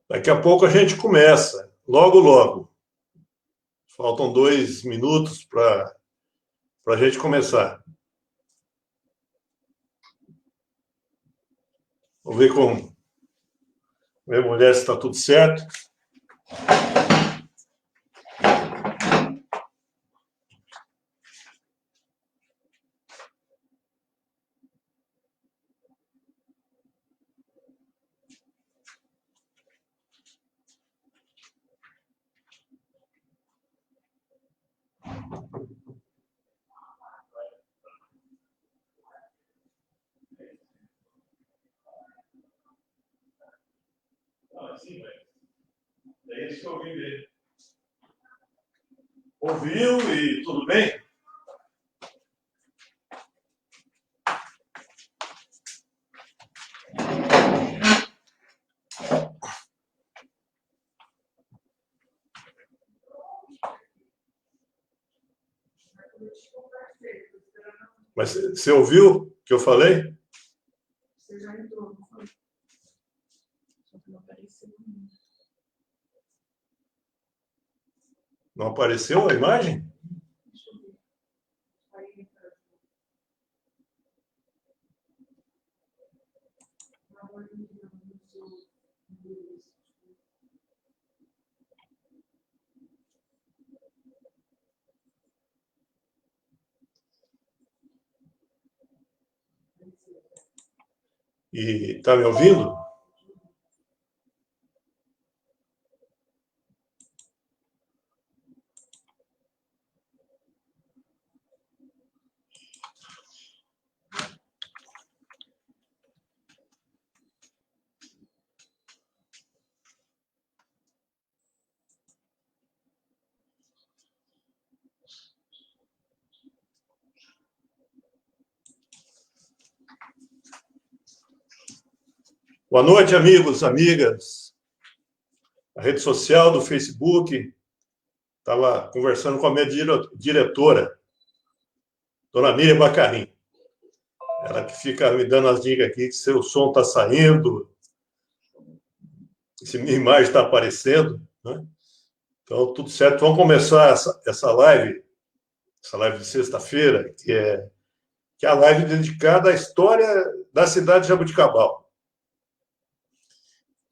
Daqui a pouco a gente começa, logo, logo. Faltam 2 minutos para a gente começar. Vamos ver como. Ver, mulher, se está tudo certo. Sim, é isso que eu ouvi dele. Ouviu e tudo bem? Mas você ouviu o que eu falei? Você já entrou, não foi? Só que não apareceu. Não apareceu a imagem? Deixa eu ver. E está me ouvindo? Boa noite, amigos, amigas. A rede social do Facebook. Estava conversando com a minha diretora, dona Miriam Bacarim. Ela que fica me dando as dicas aqui, que seu som está saindo, se minha imagem está aparecendo, né? Então, tudo certo. Vamos começar essa live de sexta-feira, que é a live dedicada à história da cidade de Jaboticabal.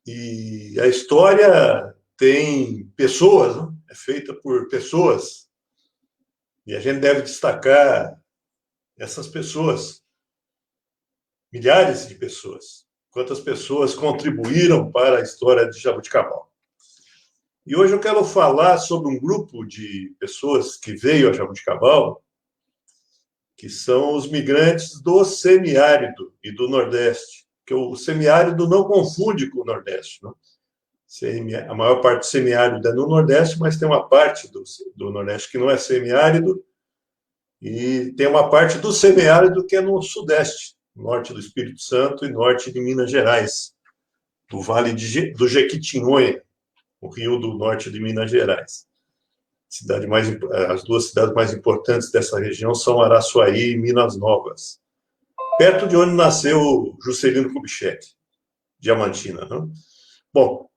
E a história tem pessoas, né? É feita por pessoas, e a gente deve destacar essas pessoas, milhares de pessoas, quantas pessoas contribuíram para a história de Jaboticabal. E hoje eu quero falar sobre um grupo de pessoas que veio a Jaboticabal, que são os migrantes do semiárido e do Nordeste, que o semiárido não confunde com o Nordeste, não? A maior parte do semiárido é no Nordeste, mas tem uma parte do Nordeste que não é semiárido, e tem uma parte do semiárido que é no Sudeste, norte do Espírito Santo e norte de Minas Gerais, do Vale do Jequitinhonha, o rio do norte de Minas Gerais. As duas cidades mais importantes dessa região são Araçuaí e Minas Novas, perto de onde nasceu Juscelino Kubitschek, Diamantina, não? Bom,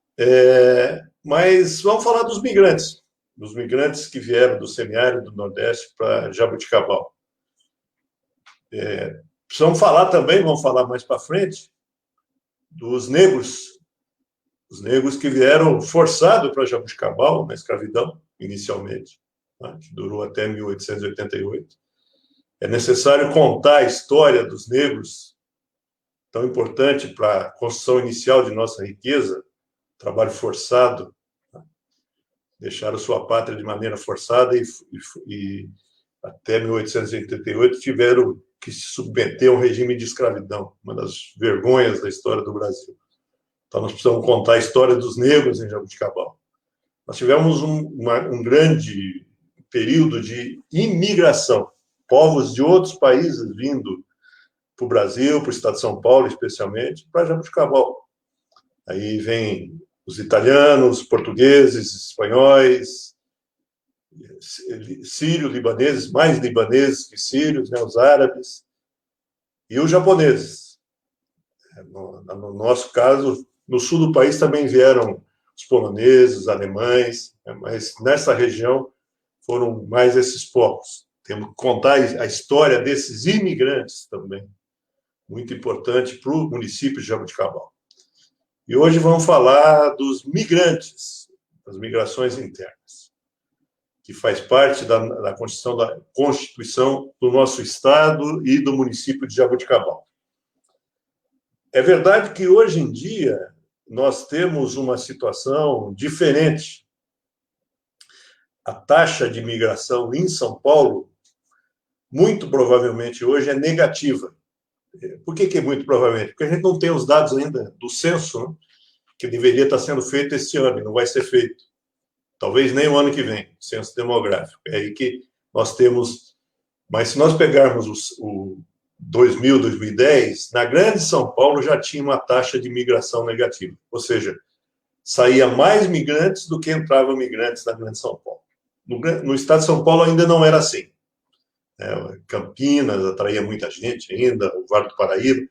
mas vamos falar dos migrantes que vieram do semiárido do Nordeste para Jaboticabal. Precisamos falar também, vamos falar mais para frente, dos negros, os negros que vieram forçados para Jaboticabal, na escravidão, inicialmente, né, que durou até 1888. É necessário contar a história dos negros, tão importante para a construção inicial de nossa riqueza, trabalho forçado, né, deixaram sua pátria de maneira forçada e até 1888 tiveram que se submeter a um regime de escravidão, uma das vergonhas da história do Brasil. Então, nós precisamos contar a história dos negros em Jaboticabal. Nós tivemos um grande período de imigração, povos de outros países vindo para o Brasil, para o estado de São Paulo, especialmente, para Jaboticabal. Aí vem os italianos, portugueses, espanhóis, sírios, libaneses, mais libaneses que sírios, né, os árabes, e os japoneses. No nosso caso, no sul do país também vieram os poloneses, os alemães, né? Mas nessa região foram mais esses povos. Temos que contar a história desses imigrantes também, muito importante para o município de Jaboticabal. E hoje vamos falar dos migrantes, das migrações internas, que faz parte da Constituição do nosso Estado e do município de Jaboticabal. É verdade que, hoje em dia, nós temos uma situação diferente. A taxa de imigração em São Paulo, muito provavelmente hoje, é negativa. Por que é muito provavelmente? Porque a gente não tem os dados ainda do censo, né, que deveria estar sendo feito esse ano, e não vai ser feito. Talvez nem o ano que vem, censo demográfico. É aí que nós temos... Mas se nós pegarmos o 2000, 2010, na Grande São Paulo já tinha uma taxa de imigração negativa. Ou seja, saía mais migrantes do que entravam migrantes na Grande São Paulo. No estado de São Paulo ainda não era assim. Campinas atraía muita gente ainda, o Vale do Paraíba,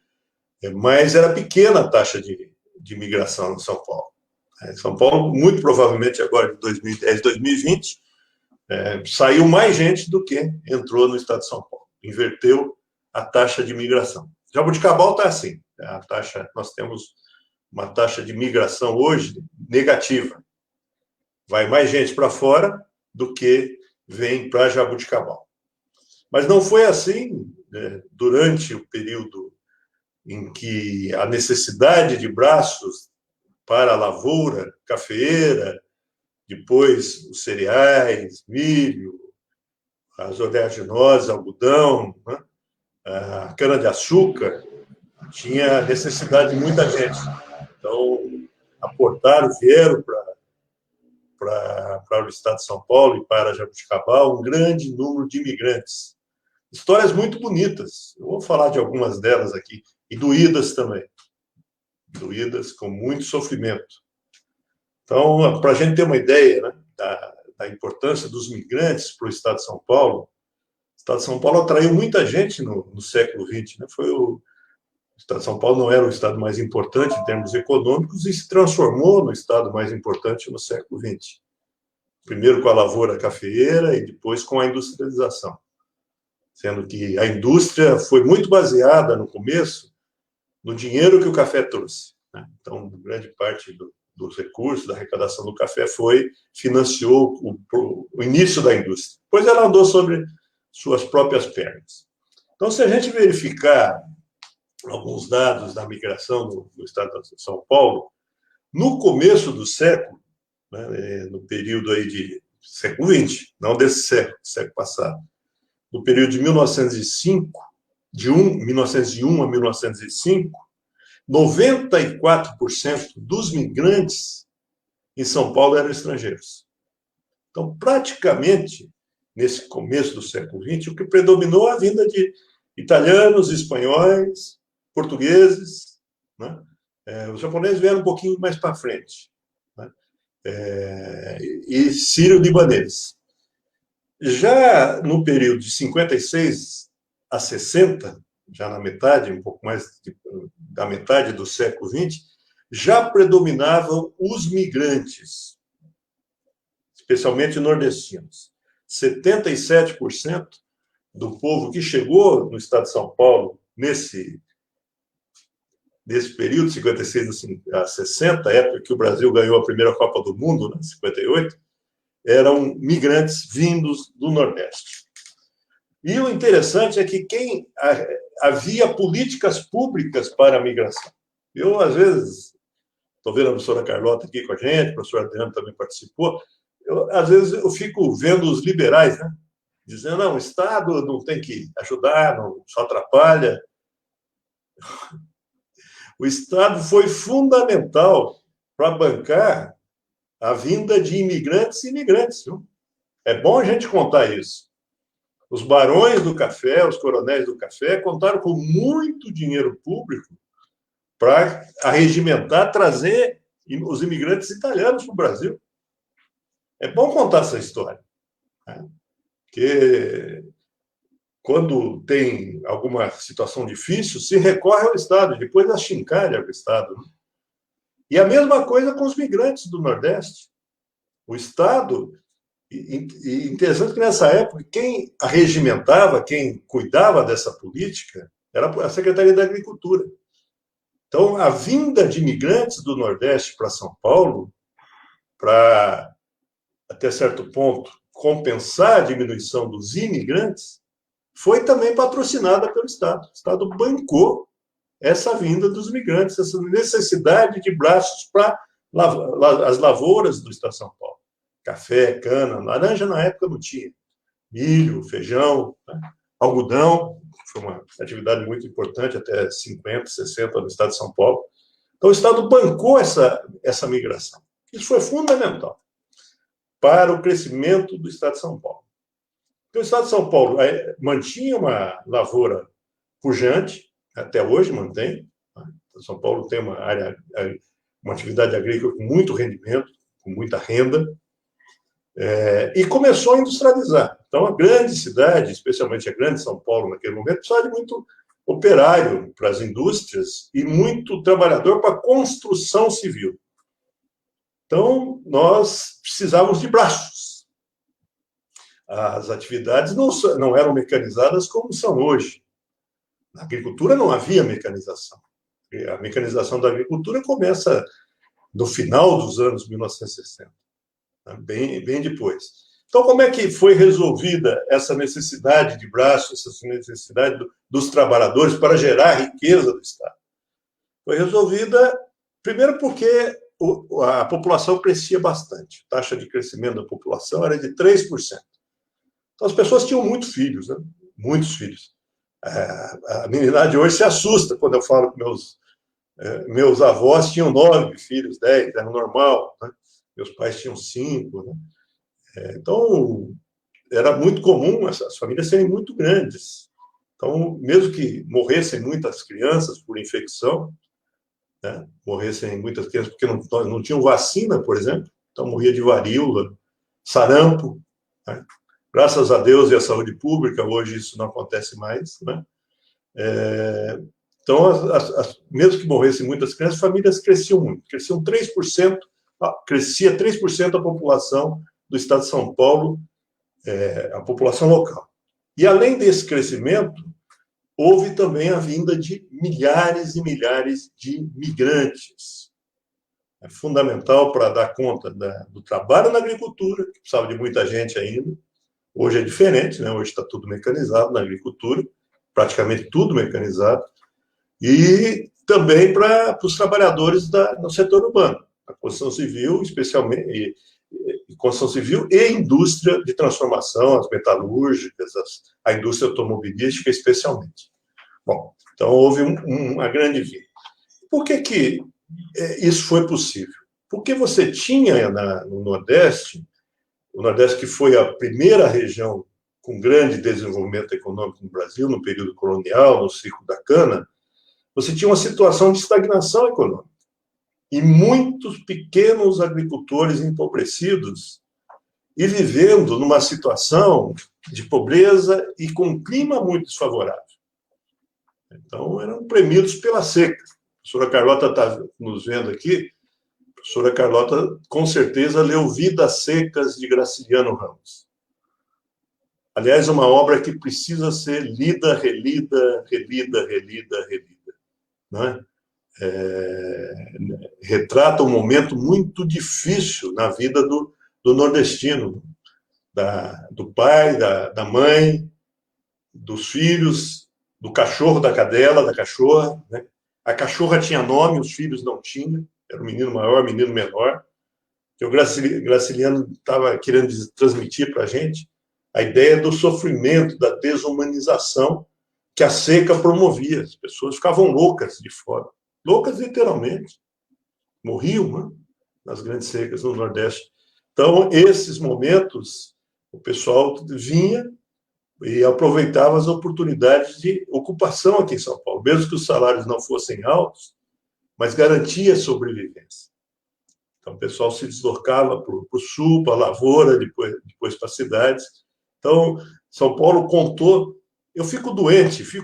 mas era pequena a taxa de imigração em São Paulo. São Paulo, muito provavelmente agora, de 2010, 2020, saiu mais gente do que entrou no estado de São Paulo. Inverteu a taxa de imigração. Jaboticabal está assim. Nós temos uma taxa de imigração hoje negativa. Vai mais gente para fora do que vem para Jaboticabal. Mas não foi assim, né, durante o período em que a necessidade de braços para a lavoura cafeeira, depois os cereais, milho, as oleaginosas, algodão, né, a cana-de-açúcar, tinha necessidade de muita gente. Então, vieram para o estado de São Paulo e para Jaboticabal um grande número de imigrantes. Histórias muito bonitas. Eu vou falar de algumas delas aqui. E doídas também. Doídas com muito sofrimento. Então, para a gente ter uma ideia, né, da importância dos migrantes para o estado de São Paulo, o estado de São Paulo atraiu muita gente no século XX. Né? O estado de São Paulo não era o estado mais importante em termos econômicos e se transformou no estado mais importante no século XX. Primeiro com a lavoura cafeeira e depois com a industrialização. Sendo que a indústria foi muito baseada, no começo, no dinheiro que o café trouxe. Né? Então, grande parte dos recursos, da arrecadação do café, financiou o início da indústria. Depois ela andou sobre suas próprias pernas. Então, se a gente verificar alguns dados da migração no estado de São Paulo, no começo do século, né, no período aí de século XX, não desse século passado, no período de 1905, 1901 a 1905, 94% dos migrantes em São Paulo eram estrangeiros. Então, praticamente, nesse começo do século XX, o que predominou a vinda de italianos, espanhóis, portugueses, né? Os japoneses vieram um pouquinho mais para frente, né? E sírio-libaneses. Já no período de 56 a 60, já na metade, um pouco mais da metade do século XX, já predominavam os migrantes, especialmente nordestinos. 77% do povo que chegou no estado de São Paulo nesse período, 56 a 60, época que o Brasil ganhou a primeira Copa do Mundo, né, 58, eram migrantes vindos do Nordeste. E o interessante é que havia políticas públicas para a migração. Eu, às vezes, estou vendo a professora Carlota aqui com a gente, o professor Adriano também participou, às vezes eu fico vendo os liberais, né, dizendo, não, o Estado não tem que ajudar, não, só atrapalha. O Estado foi fundamental para bancar a vinda de imigrantes e imigrantes. Viu? É bom a gente contar isso. Os barões do café, os coronéis do café, contaram com muito dinheiro público para arregimentar, trazer os imigrantes italianos para o Brasil. É bom contar essa história. Né? Porque quando tem alguma situação difícil, se recorre ao Estado, depois achincalha o Estado. E a mesma coisa com os migrantes do Nordeste. O Estado, e interessante que nessa época, quem arregimentava, quem cuidava dessa política, era a Secretaria da Agricultura. Então, a vinda de imigrantes do Nordeste para São Paulo, para, até certo ponto, compensar a diminuição dos imigrantes, foi também patrocinada pelo Estado. O Estado bancou essa vinda dos imigrantes, essa necessidade de braços para as lavouras do Estado de São Paulo. Café, cana, laranja na época não tinha. Milho, feijão, né? Algodão, foi uma atividade muito importante, até 50, 60 no Estado de São Paulo. Então, o Estado bancou essa migração. Isso foi fundamental para o crescimento do Estado de São Paulo. Então, o Estado de São Paulo mantinha uma lavoura pujante, até hoje mantém. São Paulo tem uma atividade agrícola com muito rendimento, com muita renda, e começou a industrializar. Então, a grande cidade, especialmente a grande São Paulo naquele momento, precisava de muito operário para as indústrias e muito trabalhador para a construção civil. Então, nós precisávamos de braços. As atividades não eram mecanizadas como são hoje. Na agricultura não havia mecanização. A mecanização da agricultura começa no final dos anos 1960, né? bem depois. Então, como é que foi resolvida essa necessidade de braços, essa necessidade dos trabalhadores para gerar riqueza do Estado? Foi resolvida, primeiro, porque a população crescia bastante. A taxa de crescimento da população era de 3%. Então, as pessoas tinham muitos filhos, né? Muitos filhos. A meninidade hoje se assusta quando eu falo que meus avós tinham 9 filhos, 10, era normal, né? Meus pais tinham 5, né? Então, era muito comum as famílias serem muito grandes. Então, mesmo que morressem muitas crianças por infecção, né? Morressem muitas crianças porque não tinham vacina, por exemplo, então morria de varíola, sarampo, né? Graças a Deus e à saúde pública, hoje isso não acontece mais, né? Então, mesmo que morressem muitas crianças, as famílias cresciam muito, crescia 3% a população do Estado de São Paulo, a população local. E, além desse crescimento, houve também a vinda de milhares e milhares de migrantes. É fundamental para dar conta do trabalho na agricultura, que precisava de muita gente ainda. Hoje é diferente, né? Hoje está tudo mecanizado na agricultura, praticamente tudo mecanizado, e também para os trabalhadores no setor urbano, a construção civil, especialmente, construção civil e indústria de transformação, as metalúrgicas, a indústria automobilística, especialmente. Bom, então houve uma grande vinda. Por que isso foi possível? Porque você tinha no Nordeste, o Nordeste que foi a primeira região com grande desenvolvimento econômico no Brasil, no período colonial, no ciclo da cana, você tinha uma situação de estagnação econômica. E muitos pequenos agricultores empobrecidos e vivendo numa situação de pobreza e com um clima muito desfavorável. Então, eram premidos pela seca. A professora Carlota está nos vendo aqui. A professora Carlota, com certeza, leu Vidas Secas, de Graciliano Ramos. Aliás, uma obra que precisa ser lida, relida, relida, relida, relida. Né? Retrata um momento muito difícil na vida do nordestino, do pai, da mãe, dos filhos, do cachorro, da cadela, da cachorra. Né? A cachorra tinha nome, os filhos não tinham. Era um menino maior, menino menor. Que o Graciliano estava querendo transmitir para a gente a ideia do sofrimento, da desumanização que a seca promovia. As pessoas ficavam loucas de fome. Loucas literalmente. Morriam, né? Nas grandes secas no Nordeste. Então, esses momentos, o pessoal vinha e aproveitava as oportunidades de ocupação aqui em São Paulo, mesmo que os salários não fossem altos, mas garantia a sobrevivência. Então, o pessoal se deslocava para o sul, para a lavoura, depois para as cidades. Então, São Paulo contou. Eu fico doente, viu?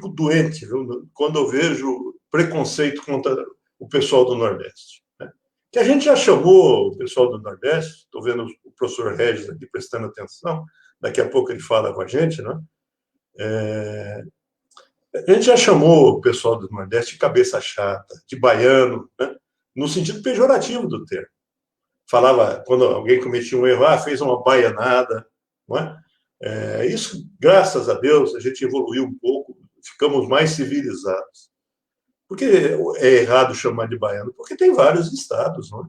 Quando eu vejo preconceito contra o pessoal do Nordeste. Né? que a gente já chamou o pessoal do Nordeste, estou vendo o professor Regis aqui prestando atenção, daqui a pouco ele fala com a gente, né? A gente já chamou o pessoal do Nordeste de cabeça chata, de baiano, né? No sentido pejorativo do termo. Falava, quando alguém cometia um erro, fez uma baianada, não é? Isso, graças a Deus, a gente evoluiu um pouco, ficamos mais civilizados. Por que é errado chamar de baiano? Porque tem vários estados, não é?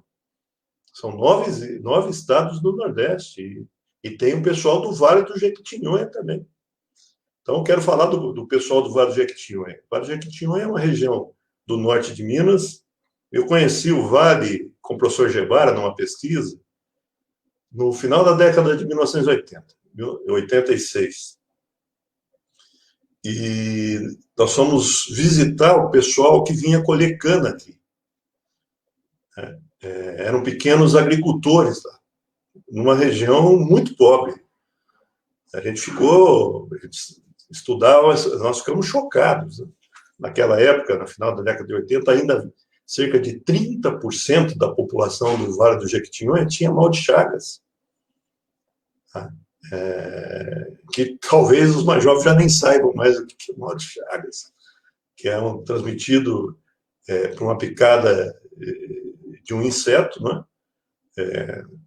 São nove estados do Nordeste, e tem o pessoal do Vale do Jequitinhonha também. Então, eu quero falar do pessoal do Vale do Jequitinhonha. O Vale do Jequitinhonha é uma região do norte de Minas. Eu conheci o Vale com o professor Gebara numa pesquisa no final da década de 1980, 86. E nós fomos visitar o pessoal que vinha colher cana aqui. Eram pequenos agricultores lá, numa região muito pobre. A gente estudava, nós ficamos chocados. Né? Naquela época, no final da década de 80, ainda cerca de 30% da população do Vale do Jequitinhonha tinha mal de Chagas. Que talvez os mais jovens já nem saibam mais o que é mal de Chagas, que é transmitido por uma picada de um inseto, né?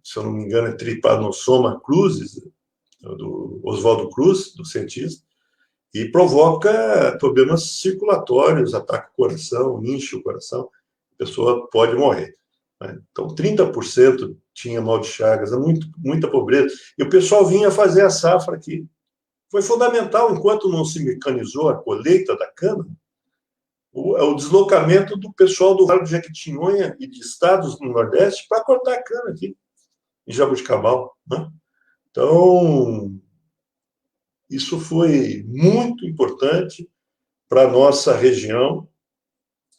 Se eu não me engano, é Trypanosoma cruzi, do Oswaldo Cruz, do cientista, e provoca problemas circulatórios, ataca o coração, incha o coração, a pessoa pode morrer. Né? Então, 30% tinha mal de Chagas, muita pobreza. E o pessoal vinha fazer a safra aqui. Foi fundamental, enquanto não se mecanizou a colheita da cana, o deslocamento do pessoal do Vale do Jequitinhonha e de estados no Nordeste para cortar a cana aqui, em Jabuticabal. Né? Então, isso foi muito importante para a nossa região,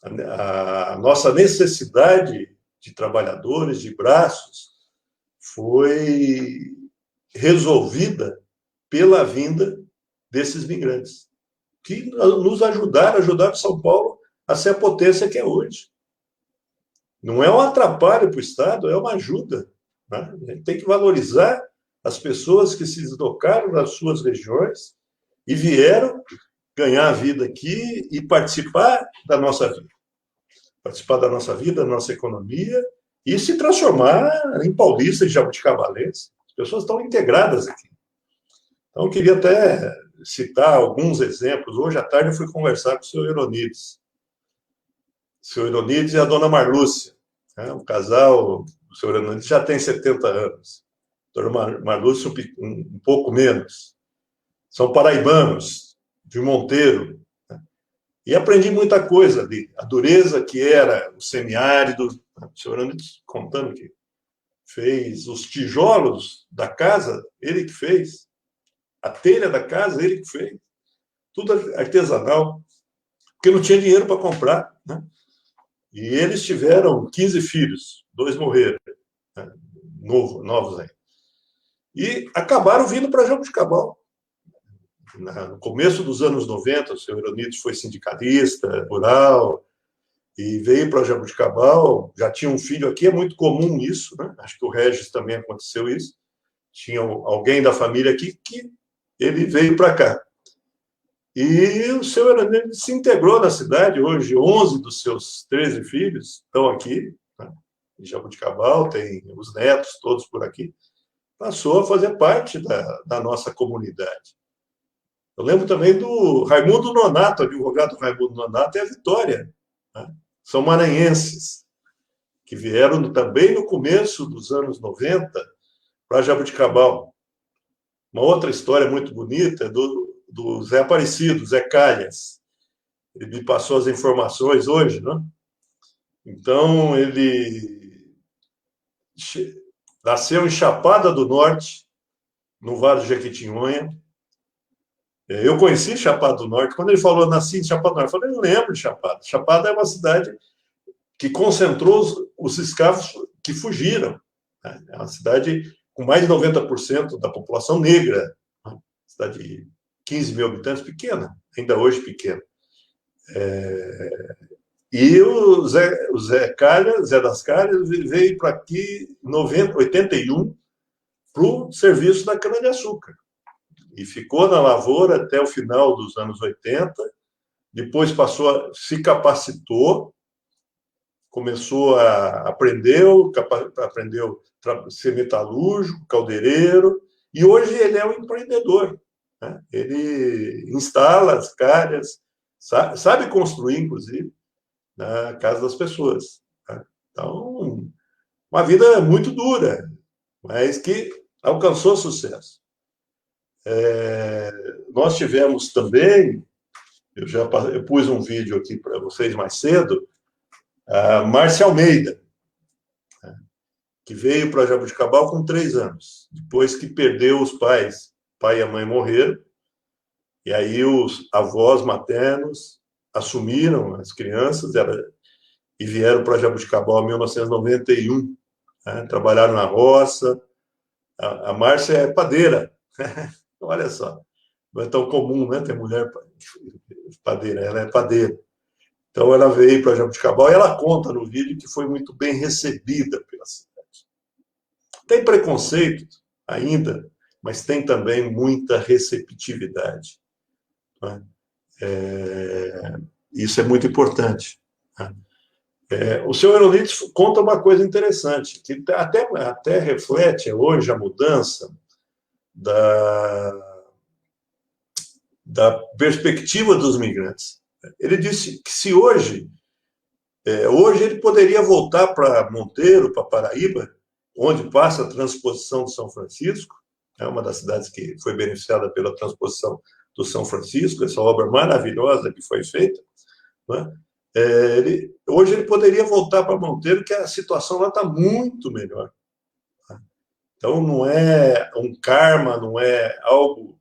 a nossa necessidade de trabalhadores, de braços, foi resolvida pela vinda desses migrantes, que nos ajudaram São Paulo a ser a potência que é hoje. Não é um atrapalho para o Estado, é uma ajuda. Né? A gente tem que valorizar as pessoas que se deslocaram das suas regiões e vieram ganhar a vida aqui e participar da nossa vida. Participar da nossa vida, da nossa economia e se transformar em paulistas e jabuticabalenses. As pessoas estão integradas aqui. Então, eu queria até citar alguns exemplos. Hoje à tarde eu fui conversar com o senhor Euronides. O senhor Euronides e a dona Marlúcia. Um casal, o senhor Euronides já tem 70 anos. A dona Marlúcia um pouco menos. São paraibanos, de Monteiro. E aprendi muita coisa ali. A dureza que era o semiárido. O senhor Euronides contando que fez os tijolos da casa, ele que fez. A telha da casa, ele que fez. Tudo artesanal. Porque não tinha dinheiro para comprar. Né? E eles tiveram 15 filhos. 2 morreram. Né? Novos aí. E acabaram vindo para Jabuticabal. No começo dos anos 90, o senhor Euronides foi sindicalista, rural, e veio para Jabuticabal. Já tinha um filho aqui, é muito comum isso. Né? Acho que o Regis também aconteceu isso. Tinha alguém da família aqui que ele veio para cá. E o senhor Euronides se integrou na cidade. Hoje, 11 dos seus 13 filhos estão aqui, né? Em Jabuticabal, tem os netos todos por aqui. Passou a fazer parte da nossa comunidade. Eu lembro também do Raimundo Nonato, advogado Raimundo Nonato, e a Vitória. Né? São maranhenses, que vieram também no começo dos anos 90 para Jabuticabal. Uma outra história muito bonita é do Zé Aparecido, Zé Calhas. Ele me passou as informações hoje, né? Então, ele nasceu em Chapada do Norte, no Vale do Jequitinhonha. Eu conheci Chapada do Norte. Quando ele falou, nasci em Chapada do Norte, eu falei, eu lembro de Chapada. Chapada é uma cidade que concentrou os escravos que fugiram. É uma cidade com mais de 90% da população negra. Cidade de 15 mil habitantes, pequena, ainda hoje pequena. E o Zé Calhas, Zé das Calhas, veio para aqui em 81 para o serviço da cana-de-açúcar. E ficou na lavoura até o final dos anos 80, depois se capacitou, começou aprendeu a ser metalúrgico, caldeireiro, e hoje ele é um empreendedor. Né? Ele instala as calhas, sabe construir, inclusive, na casa das pessoas. Né? Então, uma vida muito dura, mas que alcançou sucesso. Nós tivemos também, eu pus um vídeo aqui para vocês mais cedo, a Márcia Almeida, que veio para Jaboticabal com 3 anos, depois que perdeu os pais, o pai e a mãe morreram, e aí os avós maternos assumiram as crianças e vieram para Jaboticabal em 1991, né? Trabalharam na roça. A Márcia é padeira, olha só, não é tão comum, né, ter mulher padeira, ela é padeira. Então ela veio para Jaboticabal e ela conta no vídeo que foi muito bem recebida pela cidade. Tem preconceito ainda, mas tem também muita receptividade. Né? Isso é muito importante. Né? O senhor Aerolitos conta uma coisa interessante, que até reflete hoje a mudança da perspectiva dos migrantes. Ele disse que se hoje ele poderia voltar para Monteiro, para Paraíba, onde passa a transposição do São Francisco, é uma das cidades que foi beneficiada pela transposição do São Francisco, essa obra maravilhosa que foi feita. Né? Hoje ele poderia voltar para Monteiro, que a situação lá está muito melhor. Então, não é um karma, não é algo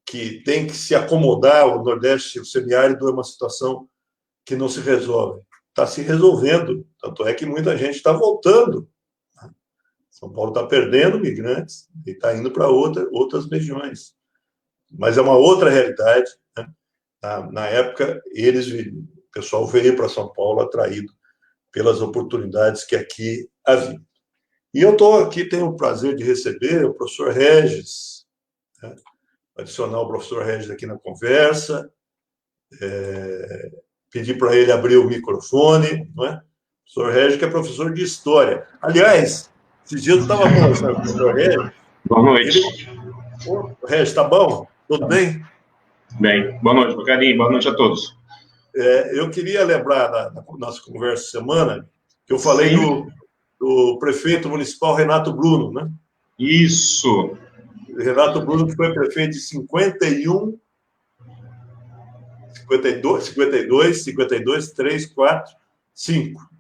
que tem que se acomodar. O Nordeste, o semiárido, é uma situação que não se resolve. Está se resolvendo, tanto é que muita gente está voltando. São Paulo está perdendo migrantes e está indo para outras regiões. Mas é uma outra realidade. Né? Na época, o pessoal veio para São Paulo atraído pelas oportunidades que aqui havia. E eu estou aqui, tenho o prazer de receber o professor Regis, né? Adicionar o professor Regis aqui na conversa, pedir para ele abrir o microfone, não é? O professor Regis, que é professor de História. Aliás, esses dias eu estava conversando com o professor Regis. Boa noite. Regis, está bom? Tudo bem? Bem, boa noite, Bocadinho, boa noite a todos. Eu queria lembrar na nossa conversa de semana que eu falei do prefeito municipal Renato Bruno, né? Isso. Renato Bruno, que foi prefeito de 51, 52, 3, 4, 5,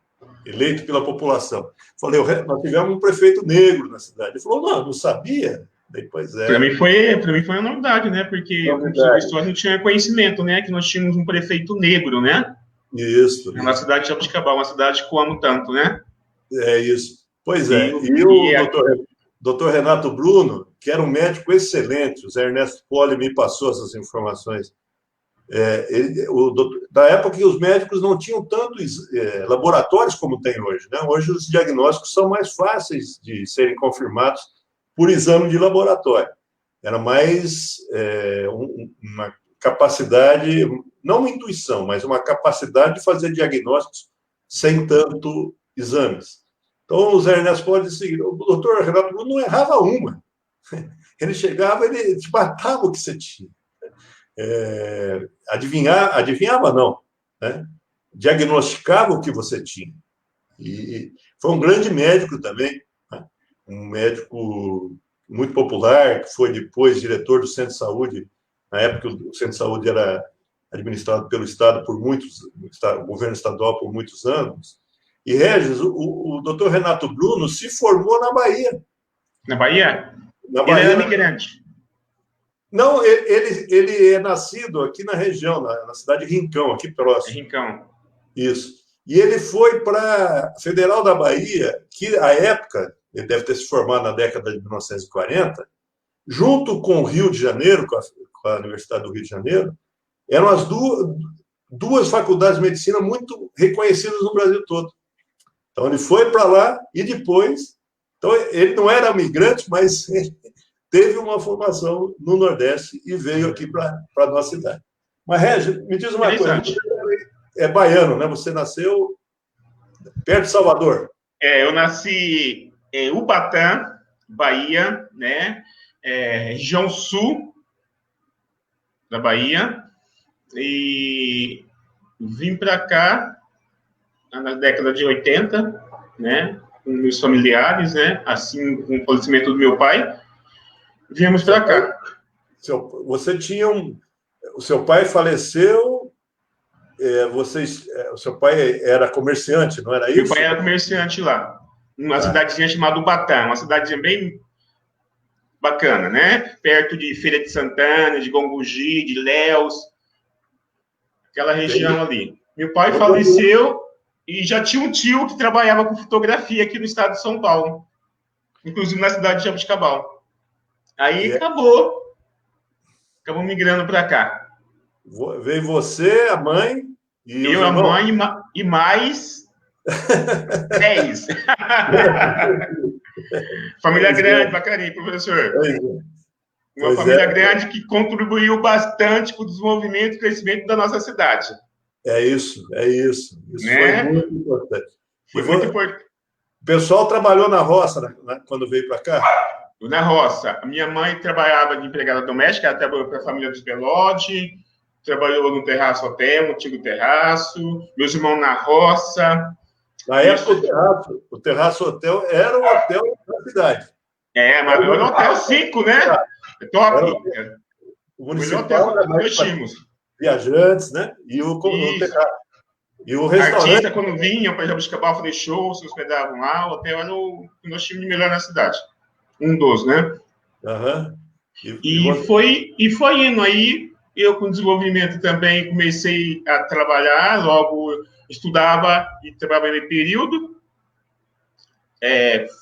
eleito pela população. Falei, nós tivemos um prefeito negro na cidade. Ele falou, não sabia. Depois Para mim foi uma novidade, né? Porque sobre a história não tinha conhecimento, né? Que nós tínhamos um prefeito negro, né? Isso. Na cidade de Jaboticabal, uma cidade que eu amo tanto, né? É isso. Pois é. E o doutor Renato Bruno, que era um médico excelente, o Zé Ernesto Poli me passou essas informações. Da época que os médicos não tinham tantos laboratórios como tem hoje. Né? Hoje os diagnósticos são mais fáceis de serem confirmados por exame de laboratório. Era mais uma capacidade, não uma intuição, mas uma capacidade de fazer diagnósticos sem tanto exames. Então, o Zé Ernesto pode dizer, o doutor Renato Bruno não errava uma. Ele chegava, ele te matava o que você tinha. Adivinhava não, né? Diagnosticava o que você tinha. E foi um grande médico também, né? Um médico muito popular, que foi depois diretor do Centro de Saúde. Na época, o Centro de Saúde era administrado pelo Estado o governo estadual por muitos anos. E, Regis, o doutor Renato Bruno se formou na Bahia. Na Bahia? Na Bahia. Ele era imigrante. Não, ele é nascido aqui na região, na cidade de Rincão, aqui próximo. Rincão. Isso. E ele foi para a Federal da Bahia, que, à época, ele deve ter se formado na década de 1940, junto com o Rio de Janeiro, com a Universidade do Rio de Janeiro, eram 2 faculdades de medicina muito reconhecidas no Brasil todo. Então, ele foi para lá e depois... Então, ele não era migrante, mas teve uma formação no Nordeste e veio aqui para a nossa cidade. Mas, Régio, me diz uma coisa. Você é baiano, né? Você nasceu perto de Salvador. Eu nasci em Ubatã, Bahia, né? Região sul da Bahia. E vim para cá na década de 80, né? Com meus familiares, né? Assim, com o falecimento do meu pai, viemos para cá. Você tinha o seu pai faleceu, o seu pai era comerciante, não era isso? Meu pai era comerciante lá, numa cidadezinha chamada Ubatã, uma cidadezinha bem bacana, né? Perto de Feira de Santana, de Gongogi, de Léus, aquela região ali. Meu pai faleceu e já tinha um tio que trabalhava com fotografia aqui no estado de São Paulo, inclusive na cidade de Jabuticabal. Aí acabou migrando para cá. Veio você, a mãe e eu, a mãe e mais 10. Família grande, bacaninha, professor. Uma família grande que contribuiu bastante para o desenvolvimento e crescimento da nossa cidade. É isso. Isso né? Foi muito importante. Foi muito importante. O pessoal trabalhou na roça, né, quando veio para cá? Na roça. A minha mãe trabalhava de empregada doméstica, ela trabalhou para a família dos Belotti, trabalhou no Terraço Hotel, no antigo Terraço, meus irmãos na roça. Na época, o Terraço Hotel era o hotel da cidade. Mas era o Hotel 5, né? É top. O municipal era mais viajantes, né? E o Terraço. E o restaurante... Artistas, quando vinham para Jabuticabal fazer show, se hospedavam lá, o hotel era o que nós tínhamos de melhor na cidade. Um dos, né? Uhum. E foi indo aí, eu com desenvolvimento também comecei a trabalhar, logo estudava e trabalhava em período.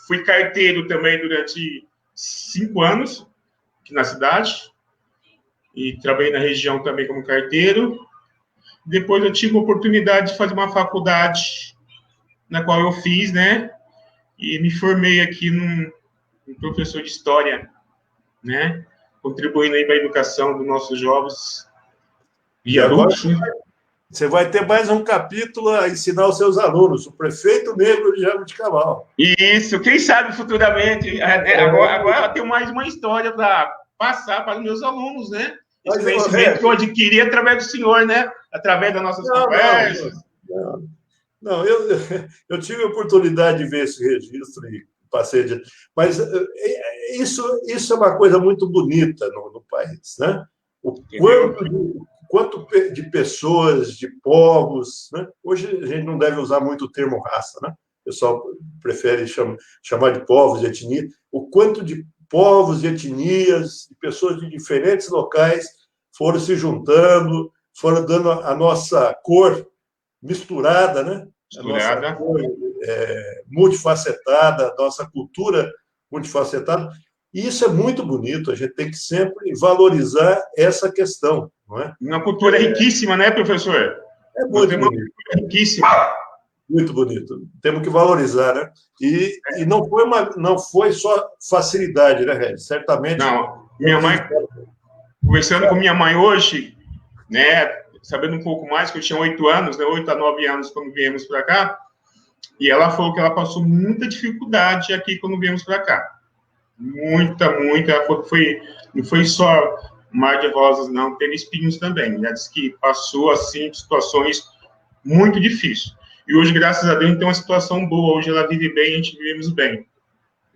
Fui carteiro também durante 5 anos aqui na cidade e trabalhei na região também como carteiro. Depois eu tive a oportunidade de fazer uma faculdade na qual eu fiz, né? E me formei aqui num professor de história, né? Contribuindo aí para a educação dos nossos jovens e adultos. Você vai ter mais um capítulo a ensinar aos seus alunos, o prefeito negro de Jabuticabal. Isso, quem sabe futuramente. Agora eu tenho mais uma história para passar para os meus alunos, né? Esse conhecimento que eu adquiri através do senhor, né? Através das nossas conversas. Não, eu tive a oportunidade de ver esse registro e passei de... Mas isso é uma coisa muito bonita no país, né? O quanto de pessoas, de povos, né? Hoje a gente não deve usar muito o termo raça, né? O pessoal prefere chamar de povos, de etnia. O quanto de povos, de etnias, de pessoas de diferentes locais foram se juntando, foram dando a nossa cor misturada, né? A nossa cor multifacetada, a nossa cultura multifacetada. E isso é muito bonito, a gente tem que sempre valorizar essa questão, não é? Uma cultura riquíssima, né, professor? É muito bonito. Riquíssima. Muito bonito. Temos que valorizar, né? E não foi só facilidade, né, Regis? Certamente. Não, minha mãe, conversando com minha mãe hoje, né, sabendo um pouco mais, que eu tinha 8 anos, né, 8 a 9 anos quando viemos para cá, e ela falou que ela passou muita dificuldade aqui quando viemos para cá. Muita. Ela falou que não foi só mar de rosas, não, teve espinhos também. Ela disse que passou, assim, situações muito difíceis. E hoje, graças a Deus, tem uma situação boa. Hoje ela vive bem, a gente vivemos bem.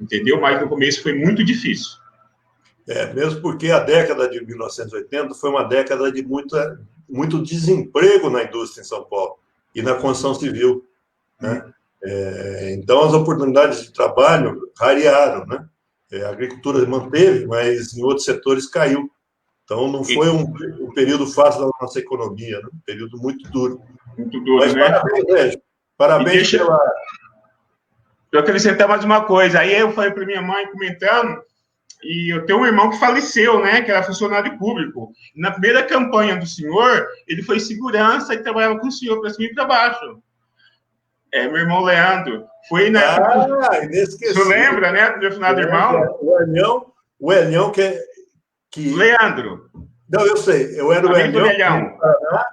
Entendeu? Mas no começo foi muito difícil. Mesmo porque a década de 1980 foi uma década de muito desemprego na indústria em São Paulo e na construção civil, né? Então, as oportunidades de trabalho rarearam, né? A agricultura manteve, mas em outros setores caiu. Então, não foi um período fácil da nossa economia, né? Um período muito duro. Muito duro, mas, né? Parabéns, Régio. Parabéns pela... Eu acrescentar mais uma coisa. Aí eu falei para minha mãe, comentando, E eu tenho um irmão que faleceu, né? Que era funcionário público. Na primeira campanha do senhor, ele foi segurança e trabalhava com o senhor para cima e para baixo. Meu irmão Leandro. Foi na época. O senhor Inesquecível. lembra, né? Do meu finado irmão? O Elhão que. Leandro. Não, eu sei. Eu era o Elhão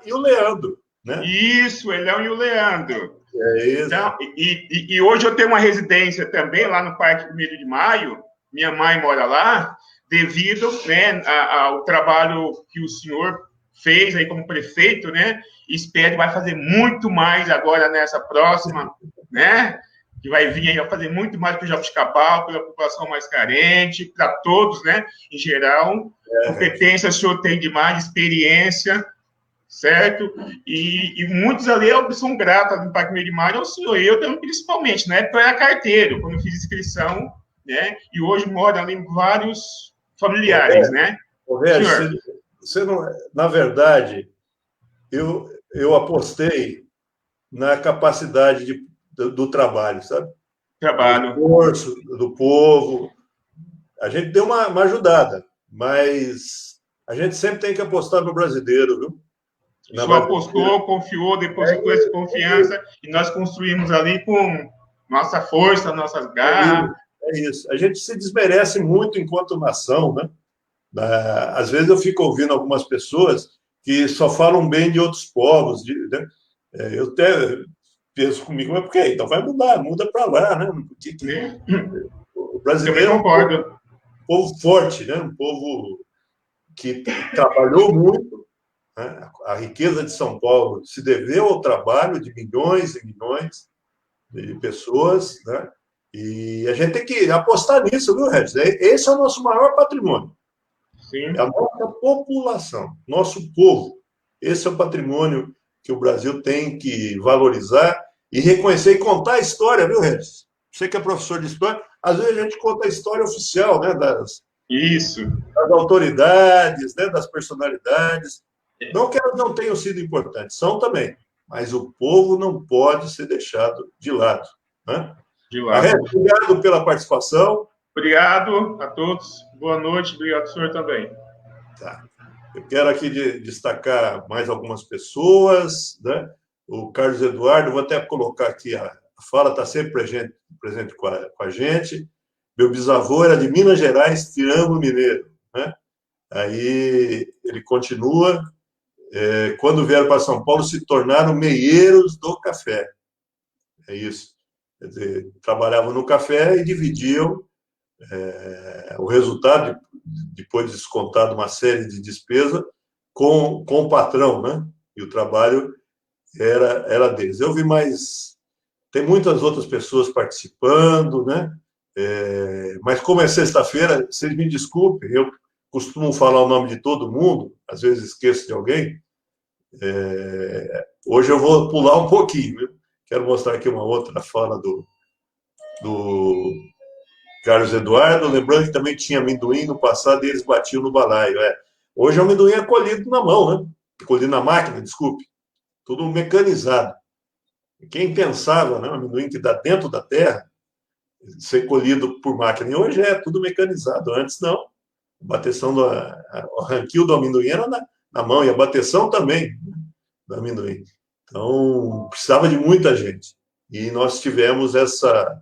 e o Leandro, né? Isso, o Elhão e o Leandro. É isso. Então, e hoje eu tenho uma residência também lá no Parque 1º de Maio. Minha mãe mora lá, devido, né, ao trabalho que o senhor fez aí como prefeito, né? Espero que vai fazer muito mais agora nessa próxima, né? Que vai vir aí, vai fazer muito mais para o Jabuticabal, pela população mais carente, para todos, né? Em geral, competência o senhor tem demais, experiência, certo? E muitos ali são gratos no Parque 1º de Maio ao senhor, eu também principalmente, na época eu era carteiro, quando eu fiz inscrição, né? E hoje moram ali vários familiares, né? Você não, na verdade, eu apostei na capacidade do trabalho, sabe? Trabalho. Do esforço do povo. A gente deu uma ajudada, mas a gente sempre tem que apostar no brasileiro, viu? O senhor apostou, confiou, depositou essa confiança e nós construímos ali com nossa força, nossas garras. É isso. A gente se desmerece muito enquanto nação, né? Às vezes eu fico ouvindo algumas pessoas que só falam bem de outros povos, né? Eu até penso comigo, mas por quê? Então vai mudar, muda para lá, né? O brasileiro é um povo forte, né? Um povo que trabalhou muito, né? A riqueza de São Paulo se deveu ao trabalho de milhões e milhões de pessoas, né? E a gente tem que apostar nisso, viu, Regis? Esse é o nosso maior patrimônio. Sim. É a nossa população, nosso povo. Esse é o patrimônio que o Brasil tem que valorizar e reconhecer e contar a história, viu, Regis? Você que é professor de história, às vezes a gente conta a história oficial, né, das autoridades, né, das personalidades. Não que elas não tenham sido importantes, são também, mas o povo não pode ser deixado de lado, né? Obrigado pela participação. Obrigado a todos. Boa noite. Obrigado, senhor, também. Tá. Eu quero aqui destacar mais algumas pessoas, né? O Carlos Eduardo, vou até colocar aqui, a fala está sempre presente com a gente. Meu bisavô era de Minas Gerais, Triângulo Mineiro, né? Aí ele continua, quando vieram para São Paulo, se tornaram meieiros do café. É isso. Quer dizer, trabalhavam no café e dividiam o resultado, depois de descontado uma série de despesas, com o patrão, né? E o trabalho era deles. Eu vi mais... Tem muitas outras pessoas participando, né? Mas como é sexta-feira, vocês me desculpem, eu costumo falar o nome de todo mundo, às vezes esqueço de alguém. Hoje eu vou pular um pouquinho, viu? Quero mostrar aqui uma outra fala do Carlos Eduardo, lembrando que também tinha amendoim no passado e eles batiam no balaio. Hoje o amendoim é colhido na mão, né? Colhido na máquina, desculpe. Tudo mecanizado. Quem pensava, né, o amendoim que dá dentro da terra ser colhido por máquina? E hoje é tudo mecanizado. Antes, não. A bateção o ranquio do amendoim era na mão, e a bateção também, né, do amendoim. Então, precisava de muita gente. E nós tivemos essa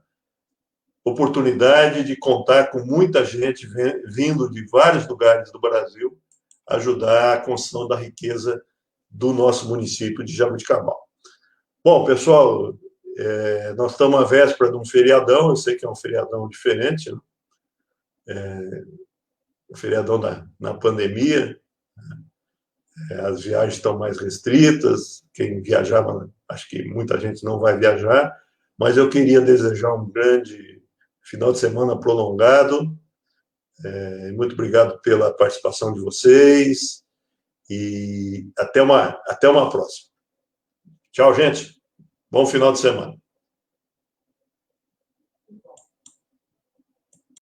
oportunidade de contar com muita gente vindo de vários lugares do Brasil ajudar a construção da riqueza do nosso município de Jabuticabal. Bom, pessoal, nós estamos à véspera de um feriadão, eu sei que é um feriadão diferente, né? Um feriadão na pandemia, as viagens estão mais restritas, quem viajava, acho que muita gente não vai viajar, mas eu queria desejar um grande final de semana prolongado. Muito obrigado pela participação de vocês e até uma próxima. Tchau, gente. Bom final de semana.